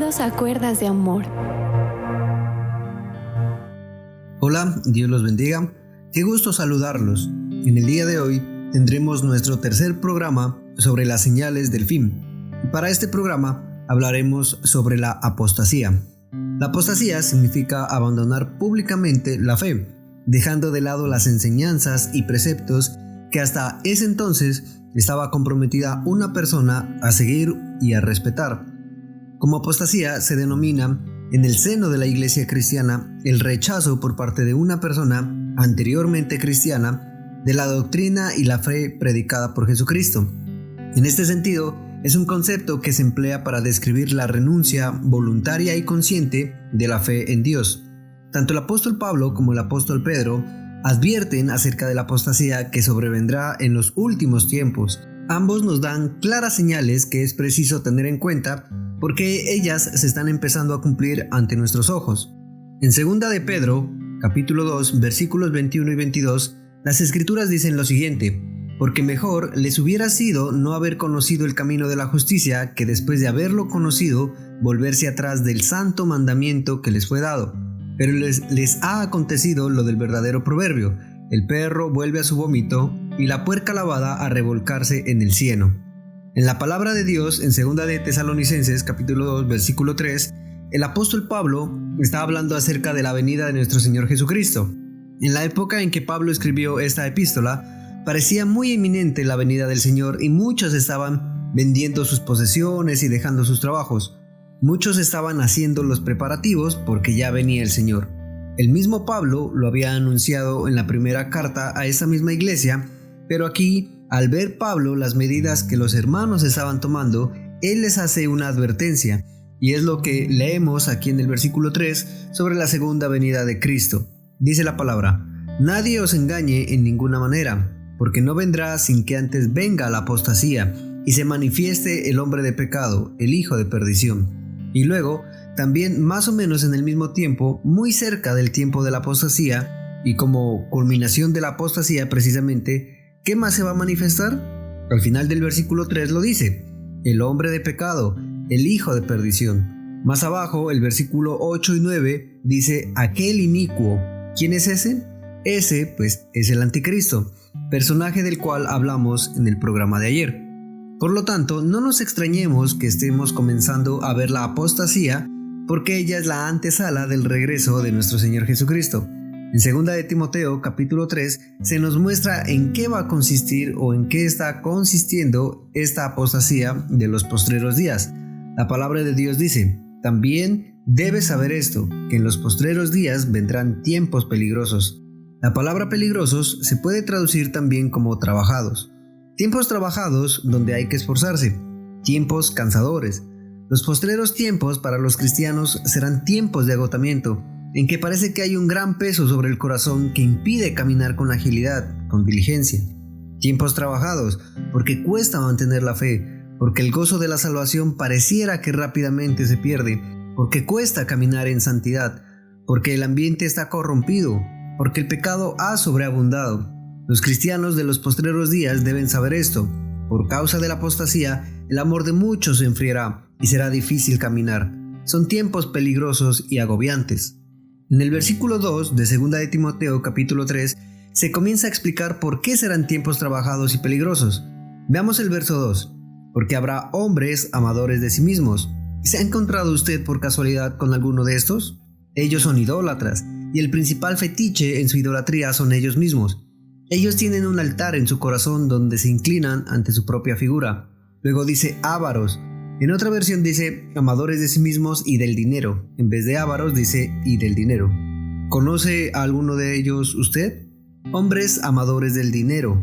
Bienvenidos a Cuerdas de Amor. Hola, Dios los bendiga. Qué gusto saludarlos. En el día de hoy tendremos nuestro tercer programa sobre las señales del fin. Y para este programa hablaremos sobre la apostasía. La apostasía significa abandonar públicamente la fe, dejando de lado las enseñanzas y preceptos que hasta ese entonces estaba comprometida una persona a seguir y a respetar. Como apostasía se denomina en el seno de la iglesia cristiana el rechazo por parte de una persona anteriormente cristiana de la doctrina y la fe predicada por Jesucristo. En este sentido, es un concepto que se emplea para describir la renuncia voluntaria y consciente de la fe en Dios. Tanto el apóstol Pablo como el apóstol Pedro advierten acerca de la apostasía que sobrevendrá en los últimos tiempos. Ambos nos dan claras señales que es preciso tener en cuenta porque ellas se están empezando a cumplir ante nuestros ojos. En 2 de Pedro, capítulo 2, versículos 21 y 22, las escrituras dicen lo siguiente: porque mejor les hubiera sido no haber conocido el camino de la justicia que después de haberlo conocido volverse atrás del santo mandamiento que les fue dado. Pero les ha acontecido lo del verdadero proverbio: el perro vuelve a su vómito y la puerca lavada a revolcarse en el cieno. En la palabra de Dios, en 2 de Tesalonicenses, capítulo 2, versículo 3, el apóstol Pablo está hablando acerca de la venida de nuestro Señor Jesucristo. En la época en que Pablo escribió esta epístola, parecía muy inminente la venida del Señor y muchos estaban vendiendo sus posesiones y dejando sus trabajos. Muchos estaban haciendo los preparativos porque ya venía el Señor. El mismo Pablo lo había anunciado en la primera carta a esa misma iglesia, pero aquí, al ver Pablo las medidas que los hermanos estaban tomando, él les hace una advertencia, y es lo que leemos aquí en el versículo 3 sobre la segunda venida de Cristo. Dice la palabra: nadie os engañe en ninguna manera, porque no vendrá sin que antes venga la apostasía y se manifieste el hombre de pecado, el hijo de perdición. Y luego, también más o menos en el mismo tiempo, muy cerca del tiempo de la apostasía, y como culminación de la apostasía precisamente, ¿qué más se va a manifestar? Al final del versículo 3 lo dice: el hombre de pecado, el hijo de perdición. Más abajo, el versículo 8 y 9 dice: aquel inicuo. ¿Quién es ese? Ese, pues, es el anticristo, personaje del cual hablamos en el programa de ayer. Por lo tanto, no nos extrañemos que estemos comenzando a ver la apostasía, porque ella es la antesala del regreso de nuestro Señor Jesucristo. En 2 de Timoteo, capítulo 3, se nos muestra en qué va a consistir o en qué está consistiendo esta apostasía de los postreros días. La palabra de Dios dice: también debes saber esto, que en los postreros días vendrán tiempos peligrosos. La palabra peligrosos se puede traducir también como trabajados. Tiempos trabajados donde hay que esforzarse, tiempos cansadores. Los postreros tiempos para los cristianos serán tiempos de agotamiento, en que parece que hay un gran peso sobre el corazón que impide caminar con agilidad, con diligencia. Tiempos trabajados, porque cuesta mantener la fe, porque el gozo de la salvación pareciera que rápidamente se pierde, porque cuesta caminar en santidad, porque el ambiente está corrompido, porque el pecado ha sobreabundado. Los cristianos de los postreros días deben saber esto: por causa de la apostasía, el amor de muchos se enfriará y será difícil caminar. Son tiempos peligrosos y agobiantes. En el versículo 2 de 2 de Timoteo capítulo 3 se comienza a explicar por qué serán tiempos trabajados y peligrosos. Veamos el verso 2. Porque habrá hombres amadores de sí mismos. ¿Se ha encontrado usted por casualidad con alguno de estos? Ellos son idólatras, y el principal fetiche en su idolatría son ellos mismos. Ellos tienen un altar en su corazón donde se inclinan ante su propia figura. Luego dice ávaros. En otra versión dice amadores de sí mismos y del dinero. En vez de ávaros dice y del dinero. ¿Conoce a alguno de ellos usted? Hombres amadores del dinero.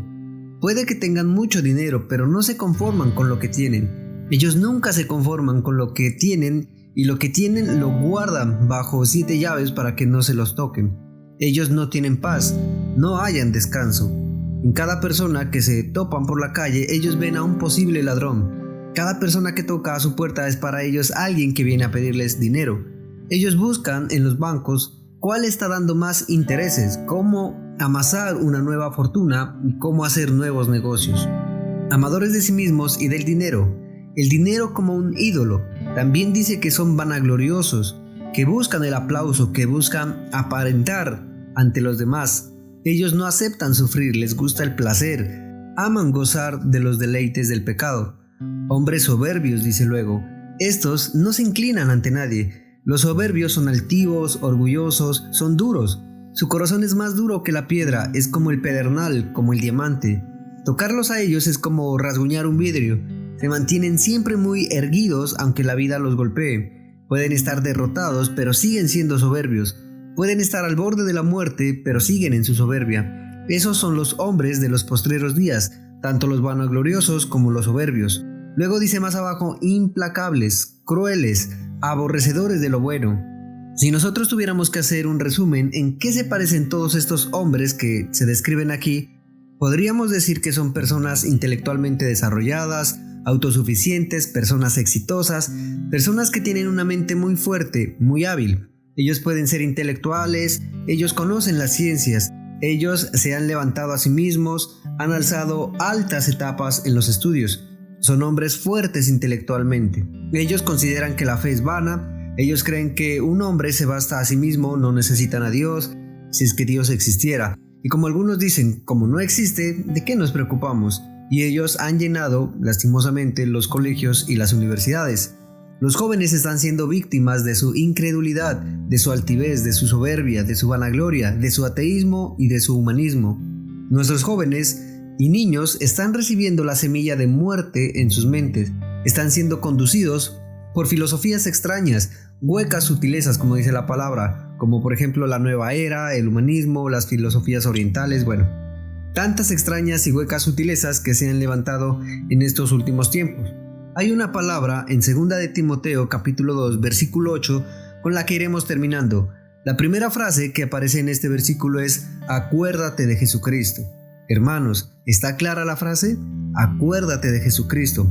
Puede que tengan mucho dinero, pero no se conforman con lo que tienen. Ellos nunca se conforman con lo que tienen, y lo que tienen lo guardan bajo 7 llaves para que no se los toquen. Ellos no tienen paz, no hallan descanso. En cada persona que se topan por la calle, ellos ven a un posible ladrón. Cada persona que toca a su puerta es para ellos alguien que viene a pedirles dinero. Ellos buscan en los bancos cuál está dando más intereses, cómo amasar una nueva fortuna y cómo hacer nuevos negocios. Amadores de sí mismos y del dinero. El dinero como un ídolo. También dice que son vanagloriosos, que buscan el aplauso, que buscan aparentar ante los demás. Ellos no aceptan sufrir, les gusta el placer, aman gozar de los deleites del pecado. Hombres soberbios, dice luego, estos no se inclinan ante nadie. Los soberbios son altivos, orgullosos, son duros. Su corazón es más duro que la piedra, es como el pedernal, como el diamante. Tocarlos a ellos es como rasguñar un vidrio. Se mantienen siempre muy erguidos aunque la vida los golpee. Pueden estar derrotados, pero siguen siendo soberbios. Pueden estar al borde de la muerte, pero siguen en su soberbia. Esos son los hombres de los postreros días, tanto los vanagloriosos como los soberbios. Luego dice más abajo, implacables, crueles, aborrecedores de lo bueno. Si nosotros tuviéramos que hacer un resumen en qué se parecen todos estos hombres que se describen aquí, podríamos decir que son personas intelectualmente desarrolladas, autosuficientes, personas exitosas, personas que tienen una mente muy fuerte, muy hábil. Ellos pueden ser intelectuales, ellos conocen las ciencias, ellos se han levantado a sí mismos, han alzado altas etapas en los estudios. Son hombres fuertes intelectualmente. Ellos consideran que la fe es vana, ellos creen que un hombre se basta a sí mismo, no necesitan a Dios, si es que Dios existiera. Y como algunos dicen, como no existe, ¿de qué nos preocupamos? Y ellos han llenado, lastimosamente, los colegios y las universidades. Los jóvenes están siendo víctimas de su incredulidad, de su altivez, de su soberbia, de su vanagloria, de su ateísmo y de su humanismo. Nuestros jóvenes y niños están recibiendo la semilla de muerte en sus mentes. Están siendo conducidos por filosofías extrañas, huecas sutilezas, como dice la palabra, como por ejemplo la nueva era, el humanismo, las filosofías orientales, tantas extrañas y huecas sutilezas que se han levantado en estos últimos tiempos. Hay una palabra en 2 de Timoteo capítulo 2 versículo 8 con la que iremos terminando. La primera frase que aparece en este versículo es acuérdate de Jesucristo. Hermanos, ¿está clara la frase? Acuérdate de Jesucristo.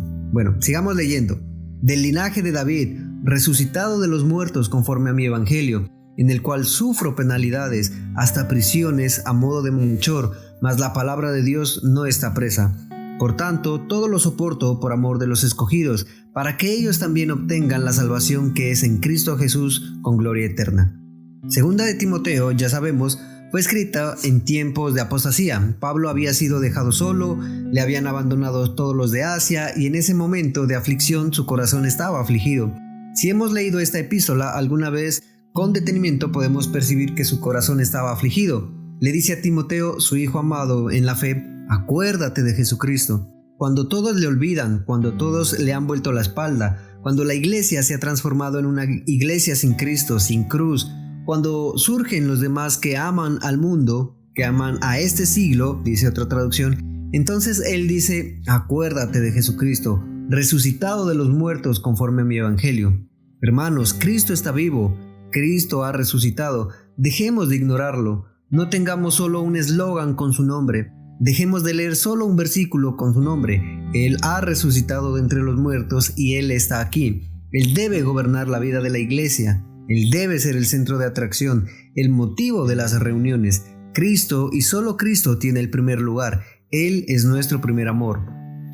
Sigamos leyendo. Del linaje de David, resucitado de los muertos conforme a mi evangelio, en el cual sufro penalidades, hasta prisiones a modo de malhechor, mas la palabra de Dios no está presa. Por tanto, todo lo soporto por amor de los escogidos, para que ellos también obtengan la salvación que es en Cristo Jesús con gloria eterna. 2 de Timoteo, ya sabemos, fue escrita en tiempos de apostasía. Pablo había sido dejado solo, le habían abandonado todos los de Asia y en ese momento de aflicción su corazón estaba afligido. Si hemos leído esta epístola alguna vez con detenimiento podemos percibir que su corazón estaba afligido. Le dice a Timoteo, su hijo amado en la fe, acuérdate de Jesucristo. Cuando todos le olvidan, cuando todos le han vuelto la espalda, cuando la iglesia se ha transformado en una iglesia sin Cristo, sin cruz, cuando surgen los demás que aman al mundo, que aman a este siglo, dice otra traducción, entonces él dice, acuérdate de Jesucristo, resucitado de los muertos conforme a mi evangelio. Hermanos, Cristo está vivo, Cristo ha resucitado, dejemos de ignorarlo, no tengamos solo un eslogan con su nombre, dejemos de leer solo un versículo con su nombre. Él ha resucitado de entre los muertos y Él está aquí. Él debe gobernar la vida de la iglesia. Él debe ser el centro de atracción, el motivo de las reuniones. Cristo y solo Cristo tiene el primer lugar. Él es nuestro primer amor.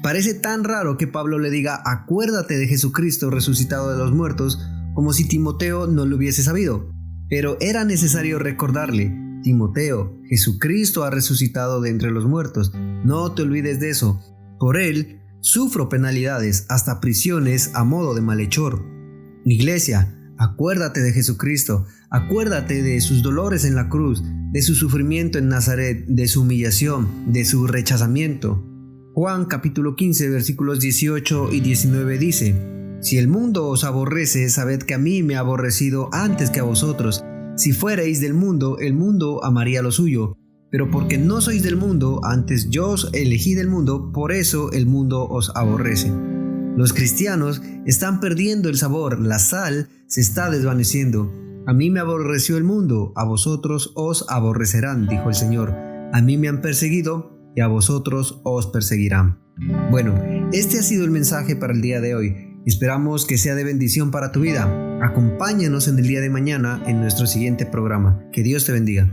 Parece tan raro que Pablo le diga, acuérdate de Jesucristo resucitado de los muertos, como si Timoteo no lo hubiese sabido. Pero era necesario recordarle, Timoteo, Jesucristo ha resucitado de entre los muertos. No te olvides de eso. Por Él sufro penalidades, hasta prisiones a modo de malhechor. Iglesia, acuérdate de Jesucristo, acuérdate de sus dolores en la cruz, de su sufrimiento en Nazaret, de su humillación, de su rechazamiento. Juan capítulo 15 versículos 18 y 19 dice, si el mundo os aborrece, sabed que a mí me ha aborrecido antes que a vosotros. Si fuereis del mundo, el mundo amaría lo suyo. Pero porque no sois del mundo, antes yo os elegí del mundo, por eso el mundo os aborrece. Los cristianos están perdiendo el sabor, la sal se está desvaneciendo. A mí me aborreció el mundo, a vosotros os aborrecerán, dijo el Señor. A mí me han perseguido y a vosotros os perseguirán. Este ha sido el mensaje para el día de hoy. Esperamos que sea de bendición para tu vida. Acompáñanos en el día de mañana en nuestro siguiente programa. Que Dios te bendiga.